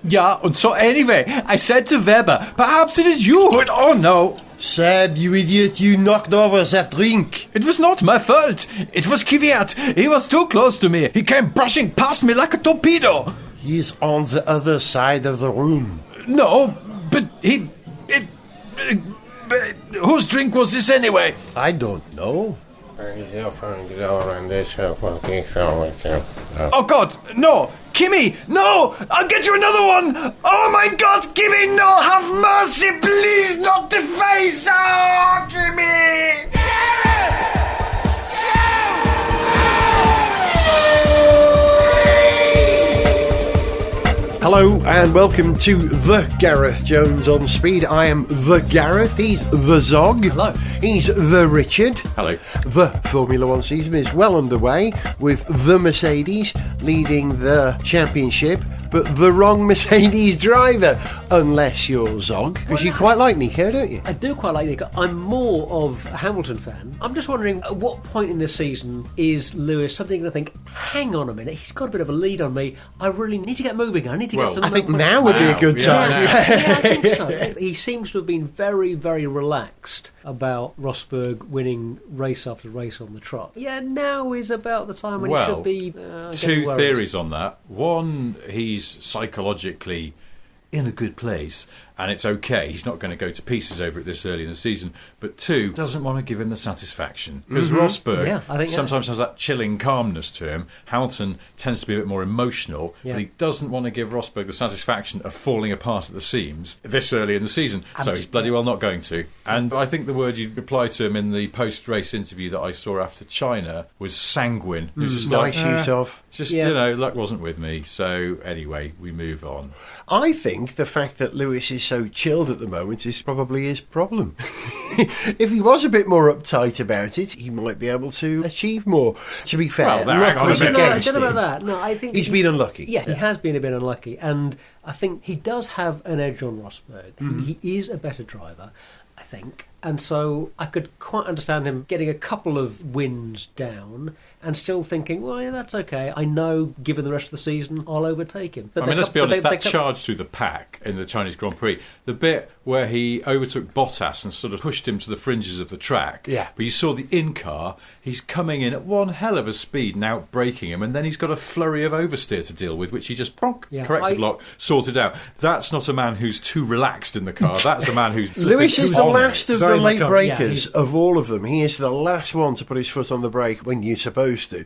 Yeah, and so anyway, I said to Weber, perhaps it is you who... Oh, no. Seb, you idiot, you knocked over that drink. It was not my fault. It was Kvyat. He was too close to me. He came brushing past me like a torpedo. He's on the other side of the room. No, but whose drink was this anyway? I don't know. Oh, God, no! Kimmy, no! I'll get you another one! Oh, my God, Kimmy, no! Have mercy, please! Not the face! Oh, Kimmy! Hello and welcome to the Gareth Jones on Speed. I am the Gareth, he's the Zog. Hello. He's the Richard. Hello. The Formula One season is well underway with the Mercedes leading the championship, but the wrong Mercedes driver, unless you're Zog, because you quite like Nico, don't you? I do quite like Nico. I'm more of a Hamilton fan. I'm just wondering, at what point in this season is Lewis suddenly going to think, hang on a minute, he's got a bit of a lead on me, I really need to get moving, I need to get some... I think now would be a good time. Yeah, I think so. He seems to have been very, very relaxed about Rosberg winning race after race on the trot. Yeah, now is about the time when he should be two theories on that. One, he's psychologically in a good place and it's okay, he's not going to go to pieces over it this early in the season. But two, doesn't want to give him the satisfaction, because Rosberg sometimes has that chilling calmness to him. Hamilton tends to be a bit more emotional, but he doesn't want to give Rosberg the satisfaction of falling apart at the seams this early in the season, so he's bloody well not going to. And I think the word you replied to him in the post-race interview that I saw after China was sanguine. It was just Nice use of. Just, you know, luck wasn't with me. So anyway, we move on. I think the fact that Lewis is so chilled at the moment is probably his problem. If he was a bit more uptight about it, he might be able to achieve more. To be fair, luck was against him. I don't know about that. No, I think he's been unlucky. Yeah, he has been a bit unlucky, and I think he does have an edge on Rosberg. He is a better driver, I think. And so I could quite understand him getting a couple of wins down and still thinking, well, yeah, that's okay. I know, given the rest of the season, I'll overtake him. But let's be honest, that charge through the pack in the Chinese Grand Prix, the bit where he overtook Bottas and sort of pushed him to the fringes of the track, but you saw the in-car, he's coming in at one hell of a speed and out-braking him, and then he's got a flurry of oversteer to deal with, which he just, corrective lock, sorted out. That's not a man who's too relaxed in the car. That's a man who's... Lewis is the last of the late breakers of all of them. He is the last one to put his foot on the brake when you're supposed to.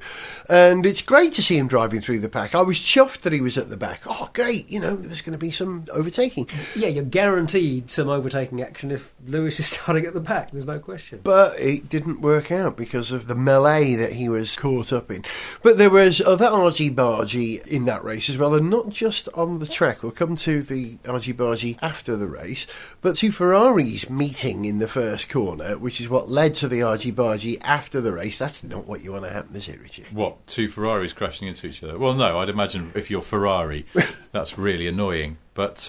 And it's great to see him driving through the pack. I was chuffed that he was at the back. Oh, great, you know, there's going to be some overtaking. Yeah, you're guaranteed some overtaking action if Lewis is starting at the back, there's no question. But it didn't work out because of the melee that he was caught up in. But there was other argy-bargy in that race as well, and not just on the track. We'll come to the argy-bargy after the race, but two Ferraris meeting in the first corner, which is what led to the argy-bargy after the race. That's not what you want to happen, is it, Richard? What, two Ferraris crashing into each other? Well, no, I'd imagine if you're Ferrari, that's really annoying. But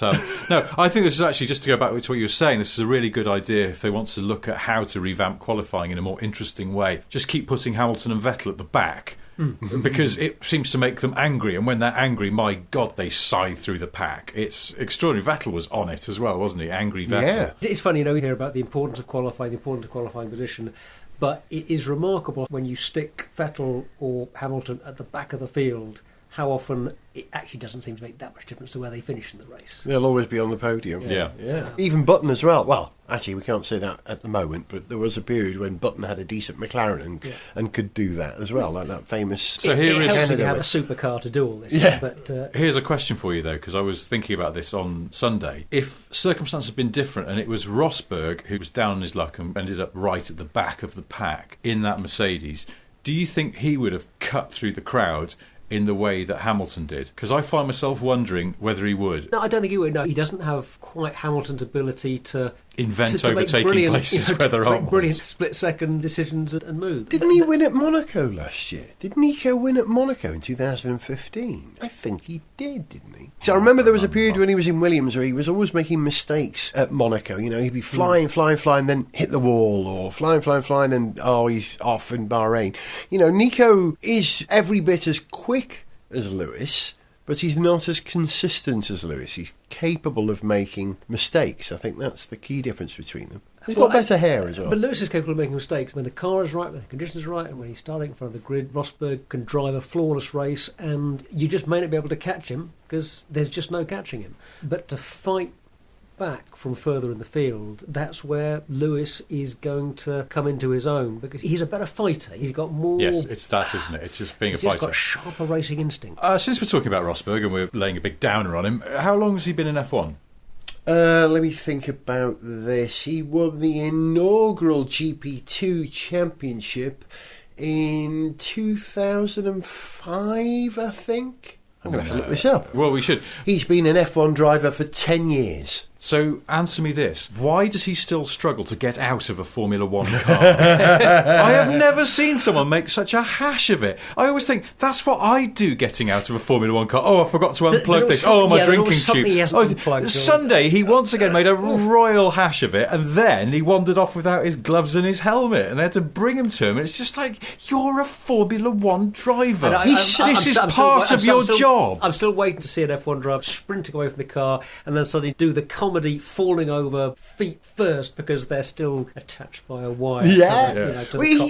no, I think this is actually, just to go back to what you were saying, this is a really good idea if they want to look at how to revamp qualifying in a more interesting way. Just keep putting Hamilton and Vettel at the back, because it seems to make them angry, and when they're angry, my God, they scythe through the pack. It's extraordinary. Vettel was on it as well, wasn't he? Angry Vettel. Yeah. It's funny, you know, you hear about the importance of qualifying, the importance of qualifying position, but it is remarkable when you stick Vettel or Hamilton at the back of the field, how often it actually doesn't seem to make that much difference to where they finish in the race. They'll always be on the podium. Yeah. Even Button as well. Well, actually, we can't say that at the moment, but there was a period when Button had a decent McLaren and could do that as well, like that famous... So it helps if you have a supercar to do all this. Yeah. But, here's a question for you, though, because I was thinking about this on Sunday. If circumstances had been different and it was Rosberg who was down on his luck and ended up right at the back of the pack in that Mercedes, do you think he would have cut through the crowd in the way that Hamilton did? Because I find myself wondering whether he would. No, I don't think he would. No, he doesn't have quite Hamilton's ability to invent overtaking places where there aren't brilliant split-second decisions and moves. Didn't he win at Monaco last year? Didn't Nico win at Monaco in 2015? I think he did, didn't he? So I remember there was a period when he was in Williams where he was always making mistakes at Monaco. You know, he'd be flying, then hit the wall, or flying, and he's off in Bahrain. You know, Nico is every bit as quick as Lewis, but he's not as consistent as Lewis. He's capable of making mistakes. I think that's the key difference between them. He's got better hair as well. But Lewis is capable of making mistakes when the car is right, when the conditions are right, and when he's starting in front of the grid. Rosberg can drive a flawless race, and you just may not be able to catch him because there's just no catching him. But to fight back from further in the field, that's where Lewis is going to come into his own, because he's a better fighter. He's got more... Yes, it's that, isn't it? It's just being a he's fighter. He's got sharper racing instincts. Since we're talking about Rosberg and we're laying a big downer on him, how long has he been in F1? Let me think about this. He won the inaugural GP2 championship in 2005, I think. I'm going to have to look this up. Well, we should. He's been an F1 driver for 10 years. So, answer me this. Why does he still struggle to get out of a Formula 1 car? I have never seen someone make such a hash of it. I always think, that's what I do getting out of a Formula 1 car. Oh, I forgot to unplug this. Oh, my drinking tube. Sunday, he once again made a royal hash of it, and then he wandered off without his gloves and his helmet, and they had to bring him to him, and it's just like, you're a Formula 1 driver. This is part of your job. I'm still waiting to see an F1 driver sprinting away from the car, and then suddenly do the comedy falling over feet first because they're still attached by a wire. He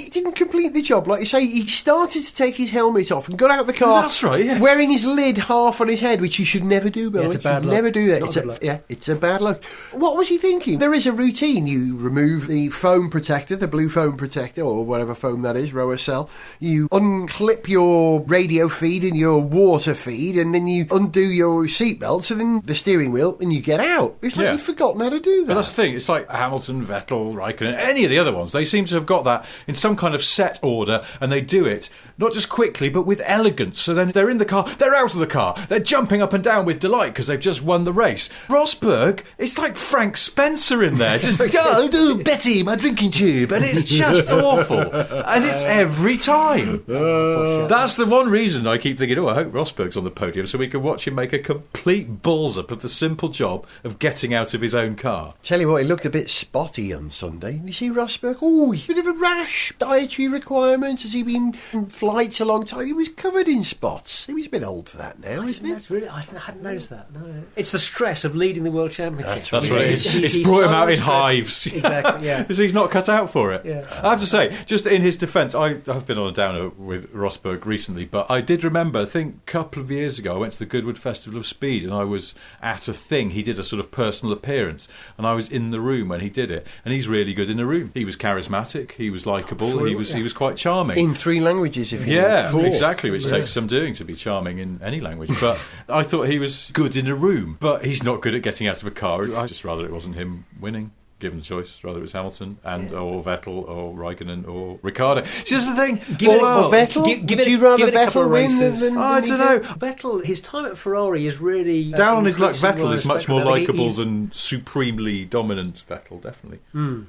didn't complete the job. Like you say, he started to take his helmet off and got out of the car. That's right, yes. Wearing his lid half on his head, which you should never do, Bill. It's a bad luck. Never do that. It's a bad luck. What was he thinking? There is a routine. You remove the foam protector, the blue foam protector, or whatever foam that is, rower cell. You unclip your radio feed and your water feed, and then you undo your seatbelts, and then the steering wheel, and you get out. It's like you've forgotten how to do that. But that's the thing. It's like Hamilton, Vettel, Raikkonen, any of the other ones. They seem to have got that in some kind of set order, and they do it not just quickly, but with elegance. So then they're in the car, they're out of the car, they're jumping up and down with delight because they've just won the race. Rosberg, it's like Frank Spencer in there. Just, oh, Betty, my drinking tube. And it's just awful. And it's every time. That's the one reason I keep thinking, I hope Rosberg's on the podium so we can watch him make a complete balls up of the simple job of getting out of his own car. Tell you what, he looked a bit spotty on Sunday. You see Rosberg? Oh, he's a bit of a rash. Dietary requirements. Has he been on flights a long time? He was covered in spots. He was a bit old for that now, isn't he? That's really, I hadn't noticed that. No. It's the stress of leading the World Championship. That's what it is. It's brought him out in hives. Exactly, yeah. Because he's not cut out for it. Yeah. I have to say, just in his defence, I've been on a downer with Rosberg recently, but I did remember, I think a couple of years ago, I went to the Goodwood Festival of Speed and I was at a thing. He did a sort of personal appearance and I was in the room when he did it, and he's really good in the room. He was charismatic, he was likeable, he was quite charming. In 3 languages, if you like. Yeah, exactly, which takes some doing to be charming in any language. But I thought he was good in a room, but he's not good at getting out of a car. I just rather it wasn't him winning. Given the choice, rather it was Hamilton or Vettel or Raikkonen or Ricciardo. See, that's the thing. Or Vettel? Would you rather Vettel win than I don't know. Vettel, his time at Ferrari is really... down on his luck, Vettel is much more likeable than supremely dominant Vettel, definitely.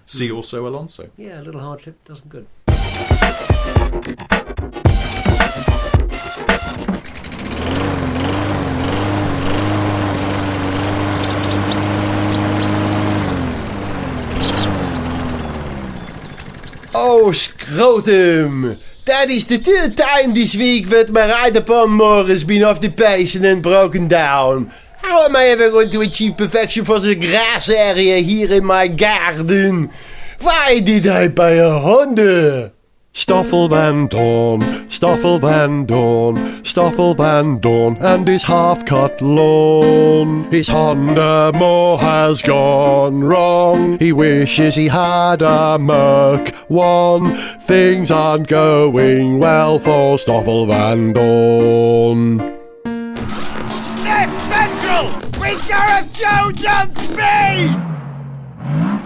See also Alonso. Yeah, a little hardship does him good. Oh, scrotum! That is the 3rd time this week that my ride upon more has been off the pace and then broken down. How am I ever going to achieve perfection for the grass area here in my garden? Why did I buy a Honda? Stoffel Vandoorne, Stoffel Vandoorne, Stoffel Vandoorne and his half-cut lawn. His Honda more has gone wrong. He wishes he had a Merc 1. Things aren't going well for Stoffel Vandoorne. Sniff Petrol with Gareth Jones on speed!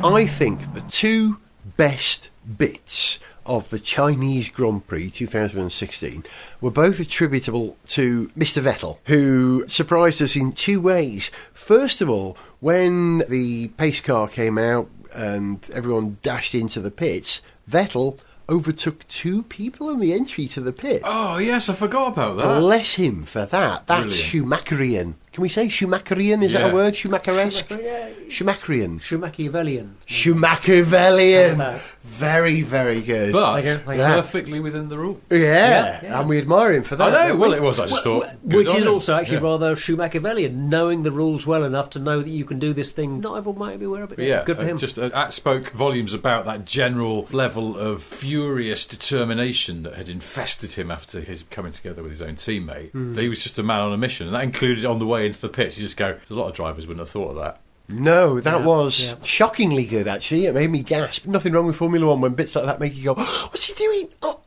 I think the 2 best bits of the Chinese Grand Prix 2016 were both attributable to Mr. Vettel, who surprised us in 2 ways. First of all, when the pace car came out and everyone dashed into the pits, Vettel overtook 2 people on the entry to the pit. Oh, yes, I forgot about that. Bless him for that. That's Brilliant. Schumacherian. Can we say Schumacherian? Is that Yeah. a word? Schumacheresque? Schumacherian. Schumacherian. Schumachevellian. Schumacherian. Very, very good. But Thank you. perfectly within the rule. yeah. Yeah. And we admire him for that. I know. don't Well, we? it was. I just thought, good Which on is him. also actually Yeah. rather Schumachevellian, knowing the rules well enough to know that you can do this thing. Not everyone might be aware of it. But yeah, Good for him. That spoke volumes about that general level of furious determination that had infested him after his coming together with his own teammate. That he was just a man on a mission, and that included on the way into the pits. You just go, a lot of drivers wouldn't have thought of that. No, that Yeah, was yeah. shockingly good, actually. It made me gasp. Nothing wrong with Formula One when bits like that make you go, oh, what's he doing? Oh,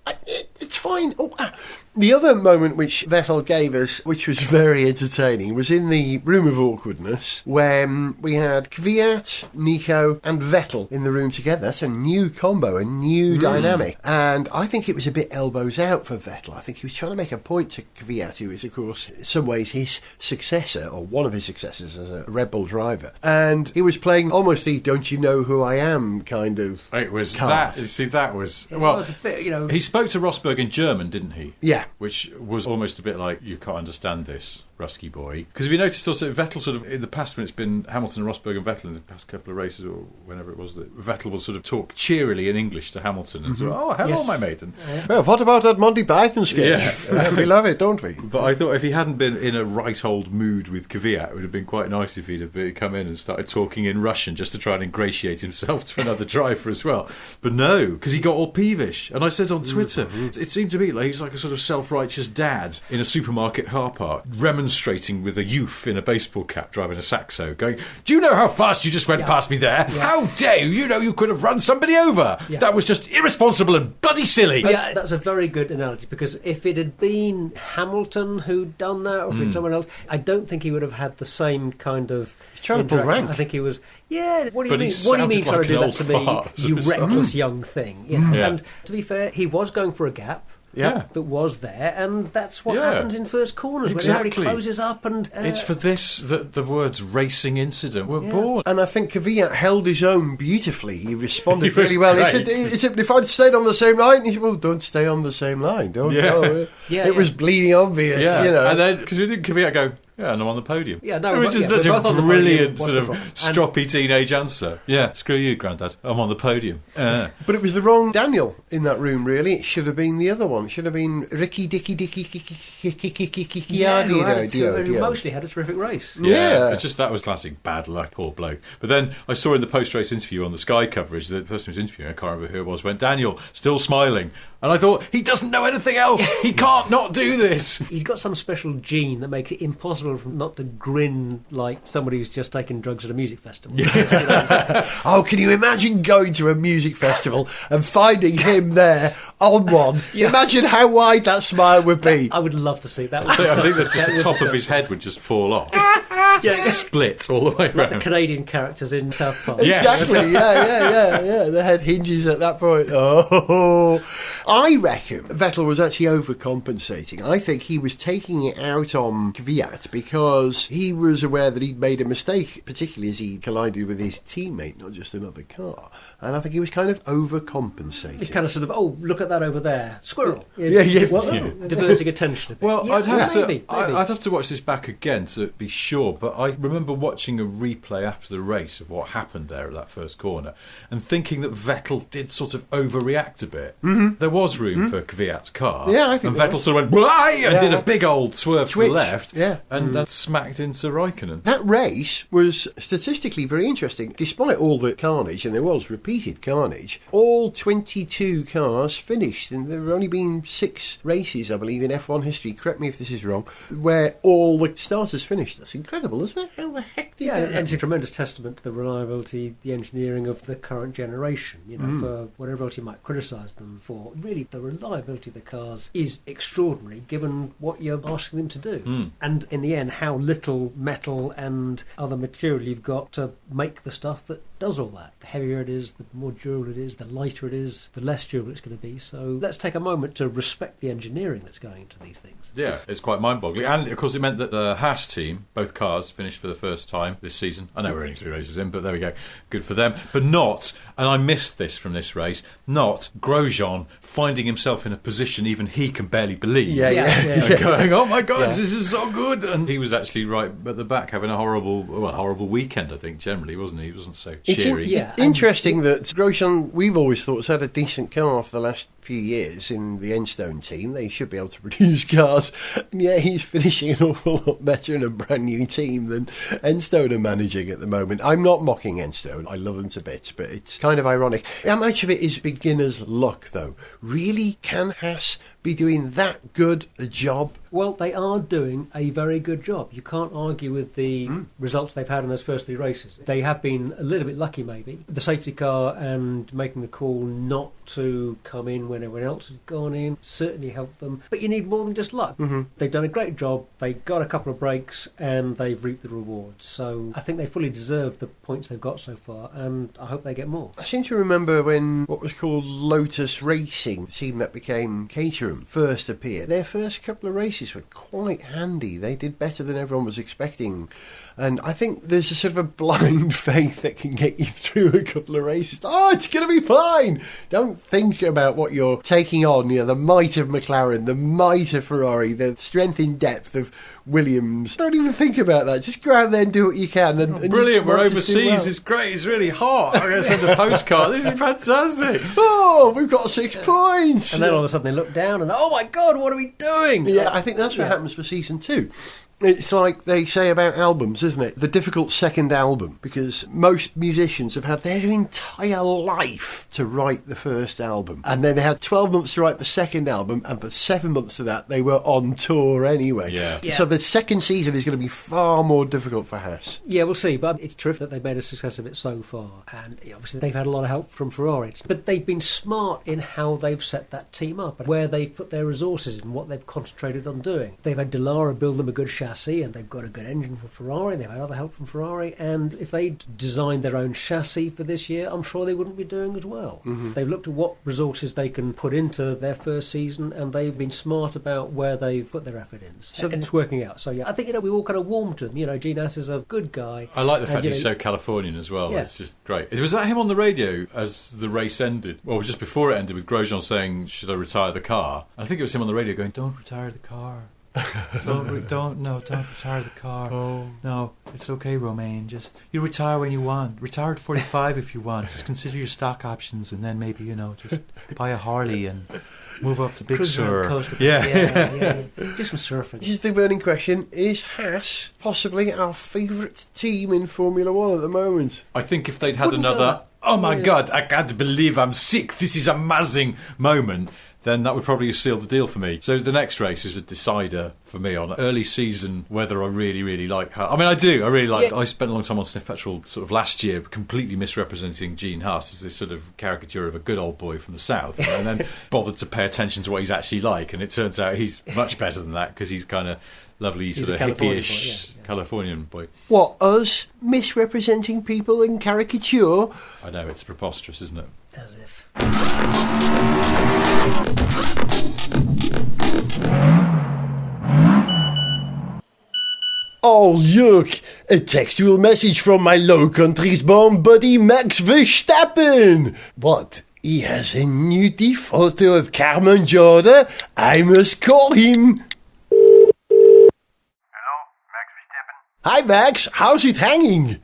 it's fine. Oh, ah. The other moment which Vettel gave us, which was very entertaining, was in the room of awkwardness, when we had Kvyat, Nico and Vettel in the room together. That's a new combo, a new dynamic. And I think it was a bit elbows out for Vettel. I think he was trying to make a point to Kvyat, who is, of course, in some ways his successor, or one of his successors as a Red Bull driver. And he was playing almost the don't you know who I am kind of It was card. that. See, that was It well. was a bit, He spoke to Rosberg in German, didn't he? Yeah. Which was almost a bit like, you can't understand this, Rusky boy. Because if you noticed also, Vettel sort of, in the past when it's been Hamilton, Rosberg and Vettel in the past couple of races, or whenever it was, that Vettel will sort of talk cheerily in English to Hamilton and sort of, oh, hello, Yes. my mate. And, Well, what about that Monty Python sketch? Yeah. We love it, don't we? but I thought if he hadn't been in a right old mood with Kvyat, it would have been quite nice if he'd have come in and started talking in Russian just to try and ingratiate himself to another driver as well. But no, because he got all peevish. And I said on Twitter, it seemed to me like he's like a sort of self-righteous dad in a supermarket car park, remonstrating with a youth in a baseball cap driving a Saxo, going, do you know how fast you just went past me there? How dare you? You know you could have run somebody over. Yeah. That was just irresponsible and bloody silly. Yeah, that's a very good analogy, because if it had been Hamilton who'd done that, or if it's someone else, I don't think he would have had the same kind of trying to pull interaction. rank. I think he was, what do you But he mean? What do you mean sounded trying to do like that an to me, old fart. you reckless young thing? You know? Yeah. And to be fair, he was going for a gap. Yeah. That was there, and that's what Yeah. happens in first corners when Exactly. everybody closes up. And It's for this that the words racing incident were born. And I think Kvyat held his own beautifully. He responded He was really well. great. He said, if I'd stayed on the same line, he said, well, don't stay on the same line. Don't Yeah. go. Yeah, It was yeah. bleeding obvious, Yeah, you know. and then because we didn't Kvyat go, yeah, and I'm on the podium. Yeah, no, it was just yeah, such we're a both on the brilliant podium. What's sort the of problem? stroppy teenage answer. Yeah, screw you, Grandad. I'm on the podium. But it was the wrong Daniel in that room, really. It should have been the other one. It should have been Ricky Dicky who mostly had a terrific race. Yeah. It's just that was classic bad luck, poor bloke. But then I saw in the post-race interview on the Sky coverage, the person who was interviewing, I can't remember who it was, went, Daniel, still smiling. And I thought, he doesn't know anything else. He can't not do this. He's got some special gene that makes it impossible for him not to grin like somebody who's just taken drugs at a music festival. Oh, can you imagine going to a music festival and finding him there on one? Yeah. Imagine how wide that smile would be. I would love to see that. I think that just the top of his head would just fall off. Split all the way Like the around. Canadian characters in South Park. Yes. Exactly, yeah. The head hinges at that point. Oh, I reckon Vettel was actually overcompensating. I think he was taking it out on Kvyat because he was aware that he'd made a mistake, particularly as he collided with his teammate, not just another car. And I think he was kind of overcompensating. It's kind of sort of, oh, look at that over there. Squirrel. Yeah. Diverting attention a bit. Well, Yeah, I'd have maybe. I'd have to watch this back again to be sure. But I remember watching a replay after the race of what happened there at that first corner, and thinking that Vettel did sort of overreact a bit. Mm-hmm. There was room for Kvyat's car. Yeah, I think and there Vettel was. sort of went "Why?" and Yeah. did a big old swerve to Switch. the left. Yeah. and smacked into Raikkonen. That race was statistically very interesting. Despite all the carnage, and there was repeated carnage, all 22 cars finished, and there have only been 6 races, I believe, in F1 history, correct me if this is wrong, where all the starters finished. That's incredible, isn't it? How the heck did Yeah, that and happen? it's a tremendous testament to the reliability, the engineering of the current generation. You know, for whatever else you might criticise them for, really the reliability of the cars is extraordinary, given what you're asking them to do. And in the end, how little metal and other material you've got to make the stuff that does all that. The heavier it is, the more durable it is, the lighter it is, the less durable it's going to be. So let's take a moment to respect the engineering that's going into these things. Yeah, it's quite mind-boggling. And, of course, it meant that the Haas team, both cars, finished for the first time this season. I know we're only 3 races in, but there we go. Good for them. But not, and I missed this from this race, not Grosjean finding himself in a position even he can barely believe. Yeah. Going, oh my God, this is so good. And he was actually right at the back having a horrible weekend, I think, generally, wasn't he? He wasn't so cheery. It's interesting that Grosjean, we've always thought, has had a decent car for the last few years in the Enstone team. They should be able to produce cars, and yet he's finishing an awful lot better in a brand new team than Enstone are managing at the moment. I'm not mocking Enstone, I love them to bits, but it's kind of ironic. How much of it is beginner's luck, though? Really, can Haas be doing that good a job? Well, they are doing a very good job. You can't argue with the results they've had in those first 3 races. They have been a little bit lucky, maybe. The safety car and making the call not to come in when everyone else has gone in certainly helped them. But you need more than just luck. They've done a great job. They got a couple of breaks and they've reaped the rewards. So I think they fully deserve the points they've got so far, and I hope they get more. I seem to remember when what was called Lotus Racing, the team that became Caterham, first appeared. Their first couple of races were quite handy. They did better than everyone was expecting. And I think there's a sort of a blind faith that can get you through a couple of races. Oh, it's going to be fine. Don't think about what you're taking on. You know, the might of McLaren, the might of Ferrari, the strength in depth of Williams. Don't even think about that. Just go out there and do what you can. And brilliant. We're overseas. It's great. It's really hot. I'm going to send a postcard. This is fantastic. Oh, we've got 6 points. And then all of a sudden they look down and, oh my God, what are we doing? Yeah, I think that's what happens for season 2. It's like they say about albums, isn't it? The difficult second album, because most musicians have had their entire life to write the first album. And then they had 12 months to write the second album, and for 7 months of that, they were on tour anyway. Yeah. So the second season is going to be far more difficult for Haas. Yeah, we'll see. But it's terrific that they've made a success of it so far. And obviously they've had a lot of help from Ferrari. But they've been smart in how they've set that team up and where they've put their resources and what they've concentrated on doing. They've had Delara build them a good chassis, and they've got a good engine from Ferrari. They've had other help from Ferrari, and if they'd designed their own chassis for this year, I'm sure they wouldn't be doing as well. They've looked at what resources they can put into their first season, and they've been smart about where they've put their effort in, and it's working out. So yeah, I think we all kind of warmed to them. Gene Haas is a good guy. I like the fact he's so Californian as well. Yeah. It's just great. Was that him on the radio as the race ended? Well, just before it ended, with Grosjean saying, "Should I retire the car?" I think it was him on the radio going, "Don't retire the car." Don't retire the car. Oh. No, it's okay, Romain. Just you retire when you want. Retire at 45 if you want. Just consider your stock options, and then maybe just buy a Harley and move up to Big Sur. Yeah. Do some surfing. This is the burning question: is Haas possibly our favourite team in Formula One at the moment? I think if they'd had another, oh my God, I can't believe I'm sick. This is amazing moment. Then that would probably seal the deal for me. So the next race is a decider for me on early season whether I really, really like Haas. I mean, I do. I really like. I spent a long time on Sniff Petrol sort of last year, completely misrepresenting Gene Haas as this sort of caricature of a good old boy from the south, and then bothered to pay attention to what he's actually like. And it turns out he's much better than that, because he's kind of lovely, sort of hippie-ish Californian boy. What, us misrepresenting people in caricature? I know, it's preposterous, isn't it? As if. Oh, look! A textual message from my Low Countries born buddy Max Verstappen! What? He has a nudie photo of Carmen Jordan? I must call him! Hello, Max Verstappen? Hi Max, how's it hanging? Yeah,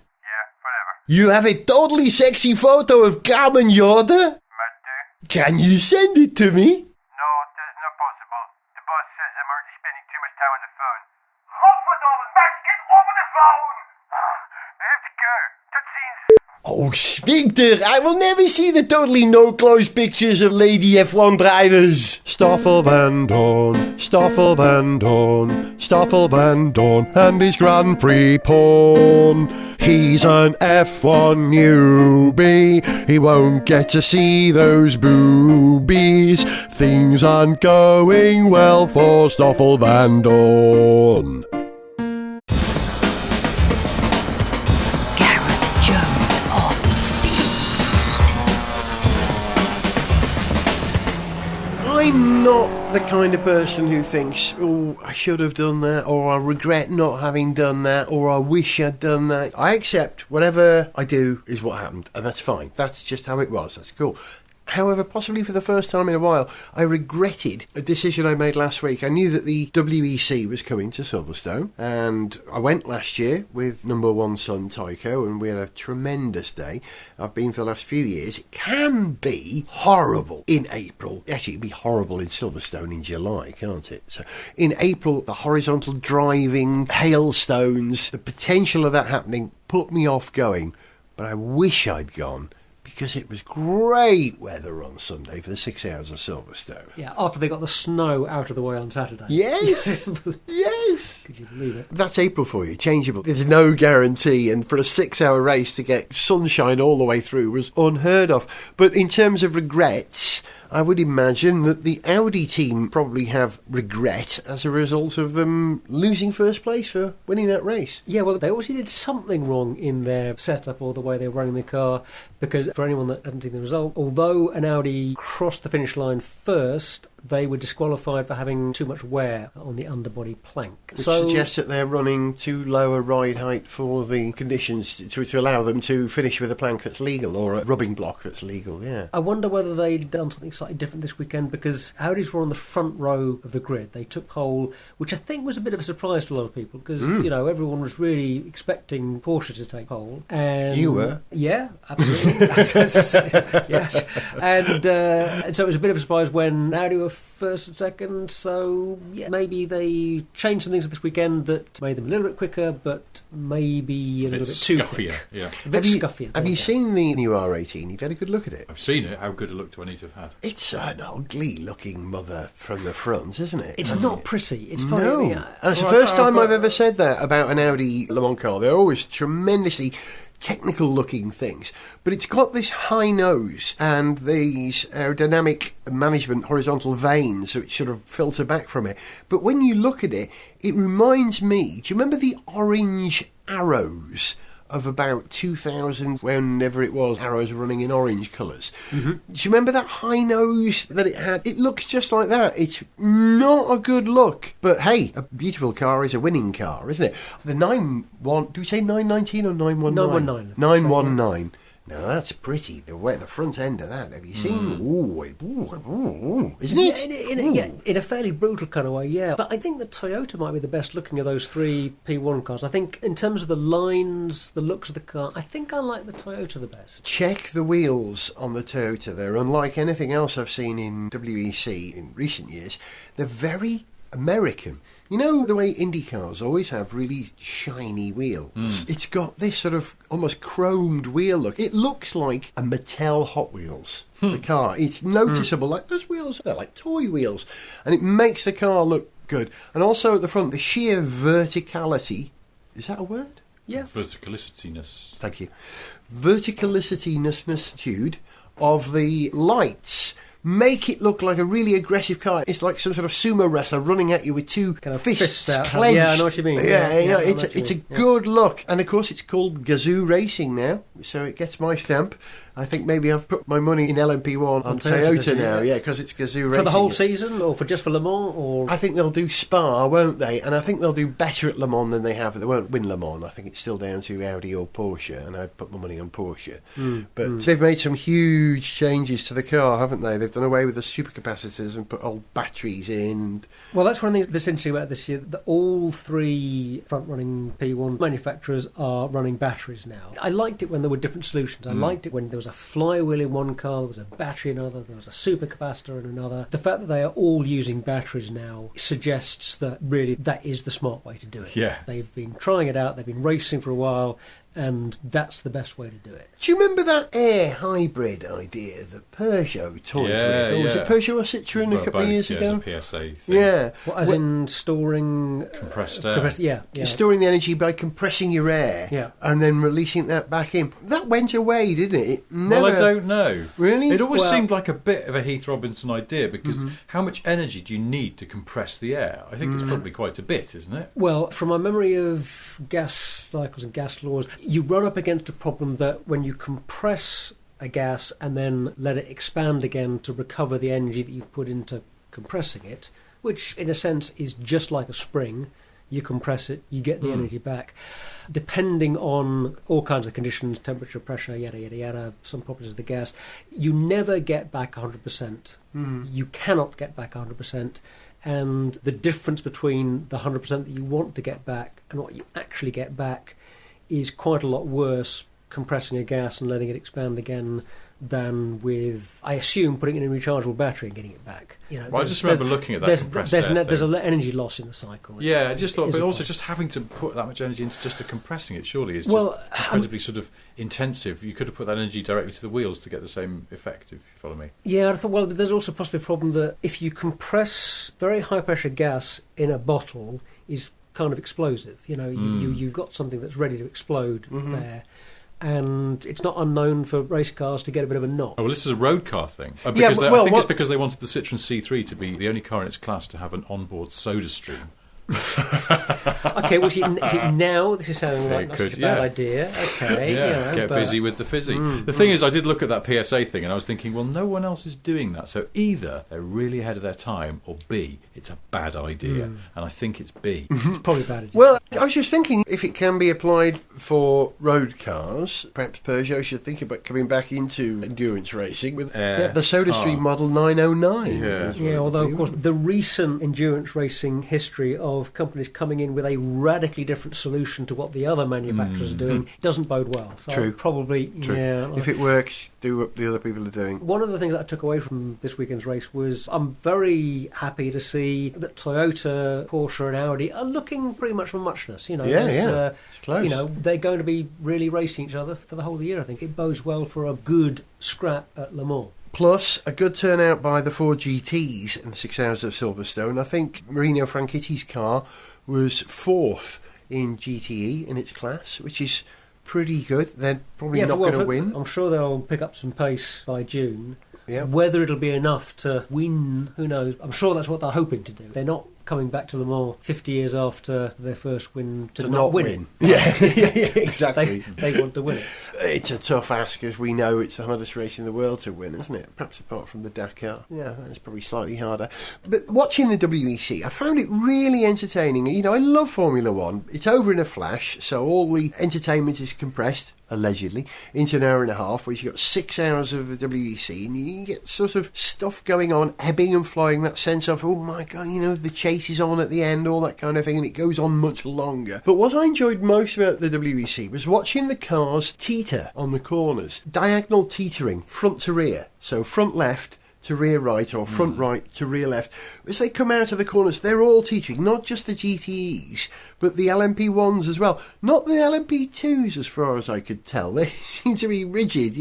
whatever. You have a totally sexy photo of Carmen Jordan? Might do. Can you send it to me? No, that's not possible. The boss says I'm already spending too much time on the phone. Godverdomme, Max, get over the phone! I have to go. Tot ziens. Oh, Sphincter, I will never see the totally no-clothes pictures of lady F1 drivers. Stoffel Vandoorne, Stoffel Vandoorne, Stoffel Vandoorne and his Grand Prix porn. He's an F1 newbie, he won't get to see those boobies. Things aren't going well for Stoffel Vandoorne. Gareth Jones. 'Jones on Speed. I'm not the kind of person who thinks, oh, I should have done that, or I regret not having done that, or I wish I'd done that. I accept whatever I do is what happened, and that's fine. That's just how it was. That's cool. However, possibly for the first time in a while, I regretted a decision I made last week. I knew that the WEC was coming to Silverstone, and I went last year with number one son Tycho, and we had a tremendous day. I've been for the last few years. It can be horrible in April. Actually, it can be horrible in Silverstone in July, can't it? So in April, the horizontal driving, hailstones, the potential of that happening put me off going, but I wish I'd gone, because it was great weather on Sunday for the 6 hours of Silverstone. Yeah, after they got the snow out of the way on Saturday. Yes, yes. Could you believe it? That's April for you, changeable. There's no guarantee, and for a 6 hour race to get sunshine all the way through was unheard of. But in terms of regrets, I would imagine that the Audi team probably have regret as a result of them losing first place for winning that race. Yeah, well, they obviously did something wrong in their setup or the way they were running the car, because for anyone that hadn't seen the result, although an Audi crossed the finish line first, they were disqualified for having too much wear on the underbody plank. Which suggests that they're running too low a ride height for the conditions to allow them to finish with a plank that's legal, or a rubbing block that's legal, yeah. I wonder whether they'd done something slightly different this weekend, because Audis were on the front row of the grid. They took pole, which I think was a bit of a surprise to a lot of people, because, you know, everyone was really expecting Porsche to take pole. And you were? Yeah, absolutely. Yes. And so it was a bit of a surprise when Audi were first and second, so yeah, maybe they changed some things this weekend that made them a little bit quicker, but maybe a little bit too scuffier, quick. yeah. A bit scuffier. Have you seen the new R18? You've had a good look at it. I've seen it. How good a look do I need to have had? It's an ugly-looking mother from the front, isn't it? It's not pretty. It's funny. No. Yeah. That's the first time I've ever said that about an Audi Le Mans car. They're always tremendously technical looking things, but it's got this high nose and these aerodynamic management horizontal vanes which sort of filter back from it. But when you look at it, it reminds me, do you remember the orange arrows of about 2000, whenever it was, arrows were running in orange colours? Mm-hmm. Do you remember that high nose that it had? It looks just like that. It's not a good look, but hey, a beautiful car is a winning car, isn't it? The 9-1, do we say 919 or 919? 919. 919. Now that's pretty. The front end of that. Have you seen? Isn't it? In a fairly brutal kind of way, yeah. But I think the Toyota might be the best looking of those three P1 cars. I think in terms of the lines, the looks of the car, I think I like the Toyota the best. Check the wheels on the Toyota. They're unlike anything else I've seen in WEC in recent years. They're very American. You know the way Indy cars always have really shiny wheels? It's got this sort of almost chromed wheel look. It looks like a Mattel Hot Wheels, the car. It's noticeable, like those wheels, they're like toy wheels. And it makes the car look good. And also at the front, the sheer verticality, is that a word? Yeah. Verticalicityness. Thank you. Verticalicityness of the lights make it look like a really aggressive car. It's like some sort of sumo wrestler running at you with two kind of fists out. clenched. Yeah, I know what you mean. Yeah, it's a good look. And of course it's called Gazoo Racing now, so it gets my stamp. I think maybe I've put my money in LMP1 on Toyota now, because it's Gazoo Racing. For the whole season, or for just for Le Mans? Or I think they'll do Spa, won't they? And I think they'll do better at Le Mans than they have. They won't win Le Mans. I think it's still down to Audi or Porsche, and I've put my money on Porsche. But they've made some huge changes to the car, haven't they? They've done away with the supercapacitors and put old batteries in. Well, that's one of the things that's interesting about this year, that all three front-running P1 manufacturers are running batteries now. I liked it when there were different solutions. I liked it when there was a flywheel in one car, there was a battery in another, there was a supercapacitor in another. The fact that they are all using batteries now suggests that really that is the smart way to do it. Yeah. They've been trying it out, they've been racing for a while, and that's the best way to do it. Do you remember that air hybrid idea that Peugeot toyed with? Or was it Peugeot or Citroën a couple of years ago? As a PSA thing. Yeah. What, as in storing compressed air? Yeah. Storing the energy by compressing your air and then releasing that back in. That went away, didn't it? It never... Well, I don't know. Really? It always seemed like a bit of a Heath Robinson idea, because how much energy do you need to compress the air? I think it's probably quite a bit, isn't it? Well, from my memory of gas cycles and gas laws, you run up against a problem that when you compress a gas and then let it expand again to recover the energy that you've put into compressing it, which in a sense is just like a spring. You compress it, you get the energy back. Depending on all kinds of conditions, temperature, pressure, yada, yada, yada, some properties of the gas, you never get back 100%. You cannot get back 100%. And the difference between the 100% that you want to get back and what you actually get back is quite a lot worse compressing a gas and letting it expand again than with, I assume, putting it in a rechargeable battery and getting it back. Well, I just remember looking at that compressed air thing. There's an energy loss in the cycle. Yeah, I just thought, but also just having to put that much energy into just compressing it surely is just incredibly sort of intensive. You could have put that energy directly to the wheels to get the same effect, if you follow me. Yeah, I thought, well, there's also possibly a problem that if you compress very high pressure gas in a bottle is kind of explosive. You've got something that's ready to explode there. And it's not unknown for race cars to get a bit of a knock. Oh, well, this is a road car thing. I think it's because they wanted the Citroen C3 to be the only car in its class to have an onboard soda stream. Okay, well, now this is sounding like not such a bad idea. Okay, get busy with the fizzy. The thing is, I did look at that PSA thing and I was thinking, well, no one else is doing that. So either they're really ahead of their time, or B, it's a bad idea. And I think it's B. It's probably a bad idea. Well, I was just thinking, if it can be applied for road cars, perhaps Peugeot should think about coming back into endurance racing with the SodaStream Model 909. Yeah, although, of course, the recent endurance racing history of companies coming in with a radically different solution to what the other manufacturers are doing doesn't bode well. So True. Probably, True. yeah. If it works, do what the other people are doing. One of the things that I took away from this weekend's race was I'm very happy to see that Toyota, Porsche and Audi are looking pretty much for muchness. It's close. They're going to be really racing each other for the whole of the year. I think it bodes well for a good scrap at Le Mans. Plus, a good turnout by the 4 GTs in the 6 hours of Silverstone. I think Marino Franchitti's car was 4th in GTE in its class, which is pretty good. They're probably not going to win. I'm sure they'll pick up some pace by June. Yeah. Whether it'll be enough to win, who knows? I'm sure that's what they're hoping to do. They're not coming back to Le Mans 50 years after their first win to not win it. Yeah, exactly. They want to win it. It's a tough ask, as we know it's the hardest race in the world to win, isn't it? Perhaps apart from the Dakar. Yeah, that's probably slightly harder. But watching the WEC, I found it really entertaining. I love Formula One. It's over in a flash, so all the entertainment is compressed, allegedly, into an hour and a half, where you've got 6 hours of the WEC, and you get sort of stuff going on, ebbing and flowing, that sense of, oh my God, the chase is on at the end, all that kind of thing, and it goes on much longer. But what I enjoyed most about the WEC was watching the cars teeter on the corners. Diagonal teetering, front to rear. So front left to rear right, or front right to rear left. As they come out of the corners, they're all teetering, not just the GTEs, but the LMP1s as well. Not the LMP2s, as far as I could tell. They seem to be rigid,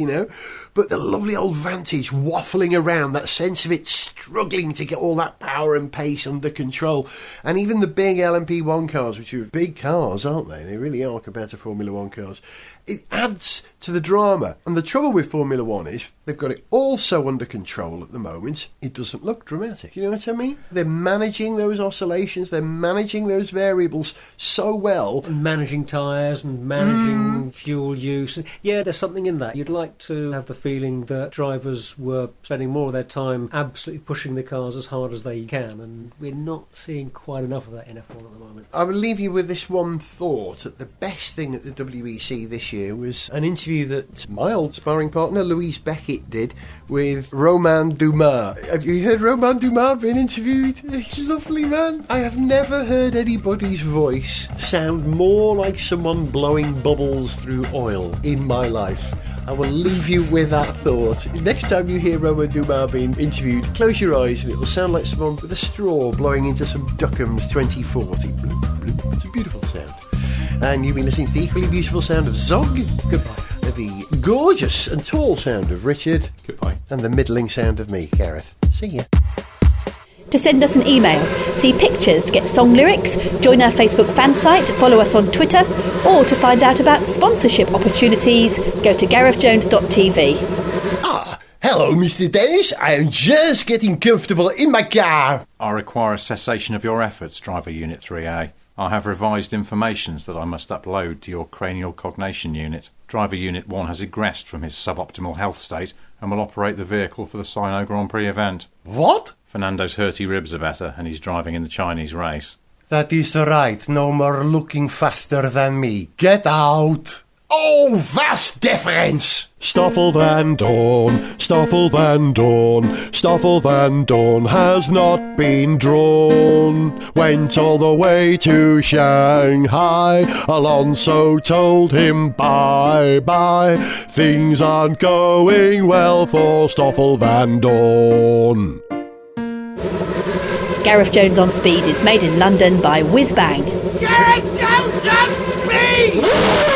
but the lovely old Vantage waffling around, that sense of it struggling to get all that power and pace under control. And even the big LMP1 cars, which are big cars, aren't they? They really are compared to Formula 1 cars. It adds to the drama. And the trouble with Formula 1 is they've got it all so under control at the moment, it doesn't look dramatic. You know what I mean? They're managing those oscillations, they're managing those variables so well. And managing tyres and managing fuel use. Yeah, there's something in that. You'd like to have the feeling that drivers were spending more of their time absolutely pushing the cars as hard as they can, and we're not seeing quite enough of that in F1 at the moment. I will leave you with this one thought, that the best thing at the WEC this year was an interview that my old sparring partner Louise Beckett did with Romain Dumas. Have you heard Romain Dumas being interviewed? He's a lovely man. I have never heard anybody's voice sound more like someone blowing bubbles through oil in my life. I will leave you with that thought. Next time you hear Romain Dumas being interviewed, close your eyes and it will sound like someone with a straw blowing into some Duckham's 2040. Bloop, bloop. It's a beautiful sound. And you've been listening to the equally beautiful sound of Zog. Goodbye. The gorgeous and tall sound of Richard. Goodbye. And the middling sound of me, Gareth. See ya. To send us an email, see pictures, get song lyrics, join our Facebook fan site, follow us on Twitter, or to find out about sponsorship opportunities, go to garethjones.tv. Hello, Mr. Dennis. I am just getting comfortable in my car. I require a cessation of your efforts, Driver Unit 3A. I have revised informations that I must upload to your cranial cognation unit. Driver Unit 1 has egressed from his suboptimal health state and will operate the vehicle for the Sino Grand Prix event. What? Fernando's hurty ribs are better, and he's driving in the Chinese race. That is right. No more looking faster than me. Get out! Oh, vast difference! Stoffel Vandoorne, Stoffel Vandoorne, Stoffel Vandoorne has not been drawn. Went all the way to Shanghai. Alonso told him bye-bye. Things aren't going well for Stoffel Vandoorne. Gareth Jones on Speed is made in London by Whiz Bang. Gareth Jones on Speed!